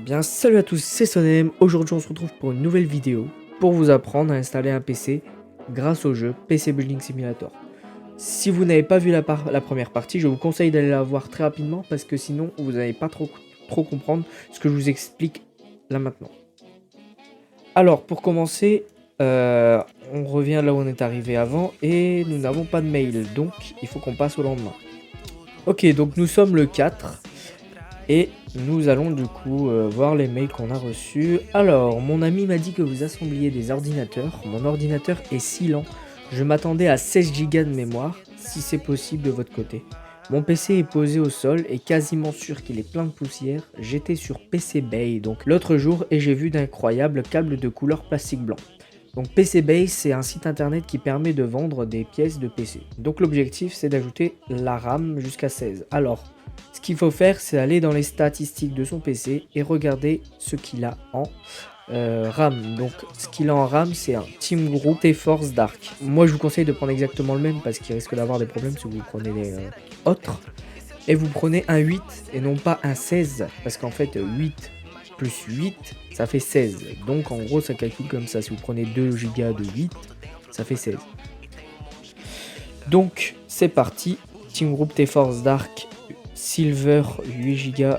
Bien, salut à tous, c'est Sonem. Aujourd'hui, on se retrouve pour une nouvelle vidéo pour vous apprendre à installer un PC grâce au jeu PC Building Simulator. Si vous n'avez pas vu la première partie, je vous conseille d'aller la voir très rapidement parce que sinon, vous n'allez pas trop comprendre ce que je vous explique là maintenant. Alors, pour commencer, on revient là où on est arrivé avant et nous n'avons pas de mail, donc il faut qu'on passe au lendemain. Ok, donc nous sommes le 4. Et nous allons du coup voir les mails qu'on a reçus. Alors, mon ami m'a dit que vous assembliez des ordinateurs. Mon ordinateur est si lent. Je m'attendais à 16 Go de mémoire, si c'est possible de votre côté. Mon PC est posé au sol et quasiment sûr qu'il est plein de poussière. J'étais sur PC Bay donc l'autre jour et j'ai vu d'incroyables câbles de couleur plastique blanc. Donc PC Bay, c'est un site internet qui permet de vendre des pièces de PC. Donc l'objectif, c'est d'ajouter la RAM jusqu'à 16. Alors, ce qu'il faut faire, c'est aller dans les statistiques de son PC et regarder ce qu'il a en RAM. Donc, ce qu'il a en RAM, c'est un Team Group T-Force Dark. Moi, je vous conseille de prendre exactement le même parce qu'il risque d'avoir des problèmes si vous prenez les autres. Et vous prenez un 8 et non pas un 16 parce qu'en fait, 8 plus 8, ça fait 16. Donc, en gros, ça calcule comme ça. Si vous prenez 2 Go de 8, ça fait 16. Donc, c'est parti. Team Group T-Force Dark Silver 8 Go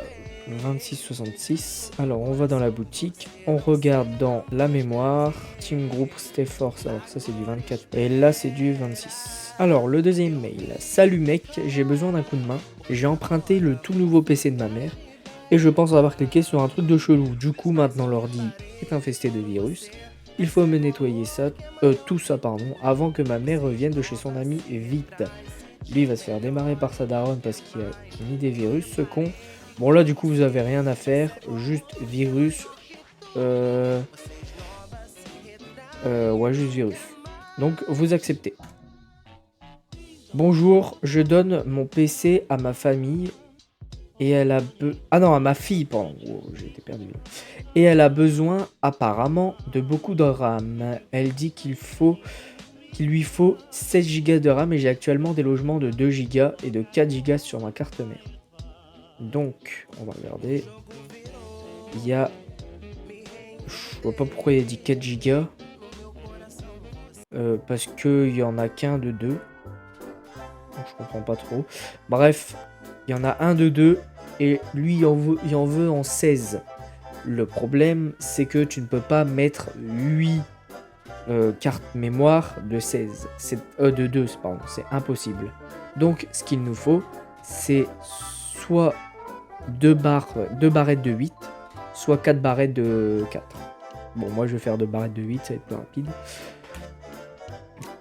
2666. Alors on va dans la boutique, on regarde dans la mémoire, Team Group T-Force, alors ça c'est du 24 et là c'est du 26. Alors le deuxième mail, salut mec, j'ai besoin d'un coup de main, j'ai emprunté le tout nouveau PC de ma mère et je pense avoir cliqué sur un truc de chelou, du coup maintenant l'ordi est infesté de virus. Il faut me nettoyer ça, tout ça avant que ma mère revienne de chez son ami vite. Lui il va se faire démarrer par sa daronne parce qu'il a mis des virus, ce con. Bon là du coup vous avez rien à faire, juste virus. Ouais, juste virus. Donc vous acceptez. Bonjour, je donne mon PC à ma famille et elle a ah non, à ma fille, pardon. Oh, j'ai été perdu là. Et elle a besoin apparemment de beaucoup de RAM. Elle dit qu'il lui faut 16 Go de RAM et j'ai actuellement des logements de 2 Go et de 4 Go sur ma carte mère. Donc, on va regarder. Il y a... Je vois pas pourquoi il a dit 4 Go. Parce qu'il y en a qu'un de 2. Donc, je comprends pas trop. Bref, il y en a un de 2 et lui il en veut en 16. Le problème, c'est que tu ne peux pas mettre 8 cartes mémoire de 16. De 2, pardon, c'est impossible. Donc, ce qu'il nous faut, c'est soit 2 barrettes de 8, soit 4 barrettes de 4. Bon, moi je vais faire 2 barrettes de 8, ça va être plus rapide.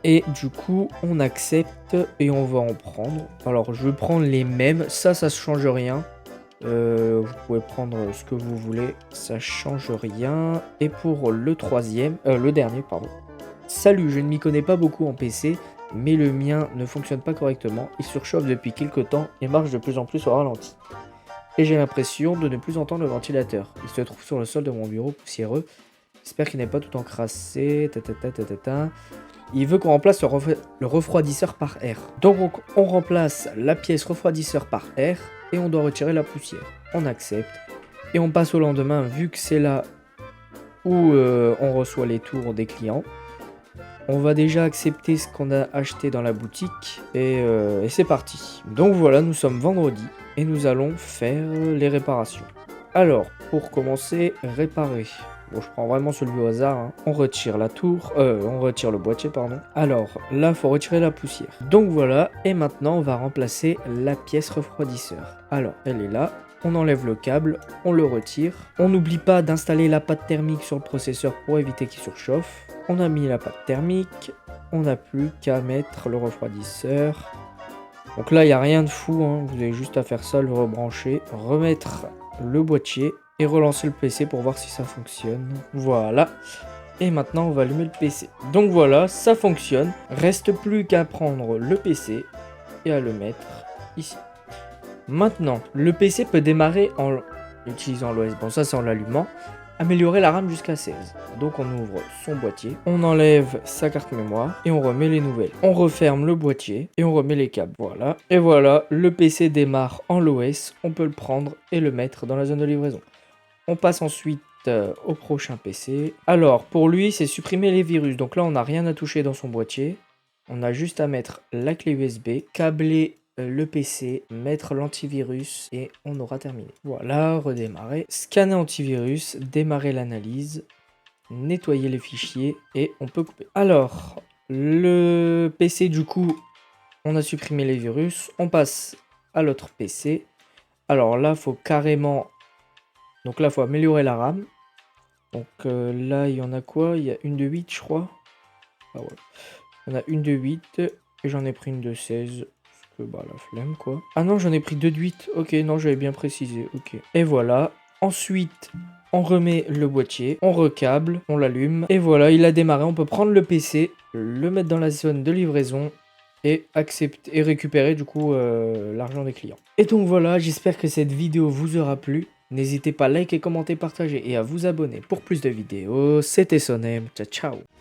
Et du coup, on accepte et on va en prendre. Alors, je vais prendre les mêmes. Ça change rien. Vous pouvez prendre ce que vous voulez. Ça change rien. Et pour le dernier, pardon. Salut, je ne m'y connais pas beaucoup en PC, mais le mien ne fonctionne pas correctement. Il surchauffe depuis quelques temps et marche de plus en plus au ralenti. Et j'ai l'impression de ne plus entendre le ventilateur. Il se trouve sur le sol de mon bureau poussiéreux. J'espère qu'il n'est pas tout encrassé. Il veut qu'on remplace le refroidisseur par air. Donc on remplace la pièce refroidisseur par air et on doit retirer la poussière. On accepte et on passe au lendemain vu que c'est là où on reçoit les tours des clients. On va déjà accepter ce qu'on a acheté dans la boutique et c'est parti. Donc voilà, nous sommes vendredi et nous allons faire les réparations. Alors, pour commencer, réparer. Bon, je prends vraiment celui au hasard. Hein. On retire la tour, on retire le boîtier, pardon. Alors, là, il faut retirer la poussière. Donc voilà, et maintenant, on va remplacer la pièce refroidisseur. Alors, elle est là. On enlève le câble, on le retire. On n'oublie pas d'installer la pâte thermique sur le processeur pour éviter qu'il surchauffe. On a mis la pâte thermique. On n'a plus qu'à mettre le refroidisseur. Donc là, il n'y a rien de fou. Hein. Vous avez juste à faire ça, le rebrancher, remettre le boîtier et relancer le PC pour voir si ça fonctionne. Voilà. Et maintenant, on va allumer le PC. Donc voilà, ça fonctionne. Reste plus qu'à prendre le PC et à le mettre ici. Maintenant, le PC peut démarrer en utilisant l'OS. Bon, ça c'est en l'allumant. Améliorer la RAM jusqu'à 16. Donc on ouvre son boîtier, on enlève sa carte mémoire et on remet les nouvelles. On referme le boîtier et on remet les câbles. Voilà. Et voilà, le PC démarre en l'OS. On peut le prendre et le mettre dans la zone de livraison. On passe ensuite au prochain PC. Alors, pour lui, c'est supprimer les virus. Donc là, on n'a rien à toucher dans son boîtier. On a juste à mettre la clé USB, câbler le PC, mettre l'antivirus et on aura terminé. Voilà, redémarrer. Scanner antivirus, démarrer l'analyse, nettoyer les fichiers et on peut couper. Alors, le PC, du coup, on a supprimé les virus. On passe à l'autre PC. Alors là, il faut carrément... Donc là, il faut améliorer la RAM. Donc là, il y en a quoi? Il y a une de 8, je crois. Ah ouais. Il y en a une de 8 et j'en ai pris une de 16. Parce que bah la flemme quoi. Ah non, j'en ai pris deux de 8. Ok, non, j'avais bien précisé. Ok. Et voilà. Ensuite, on remet le boîtier, on recable, on l'allume. Et voilà, il a démarré. On peut prendre le PC, le mettre dans la zone de livraison et accepter et récupérer du coup l'argent des clients. Et donc voilà, j'espère que cette vidéo vous aura plu. N'hésitez pas à liker, commenter, partager et à vous abonner pour plus de vidéos. C'était Sonem, ciao ciao.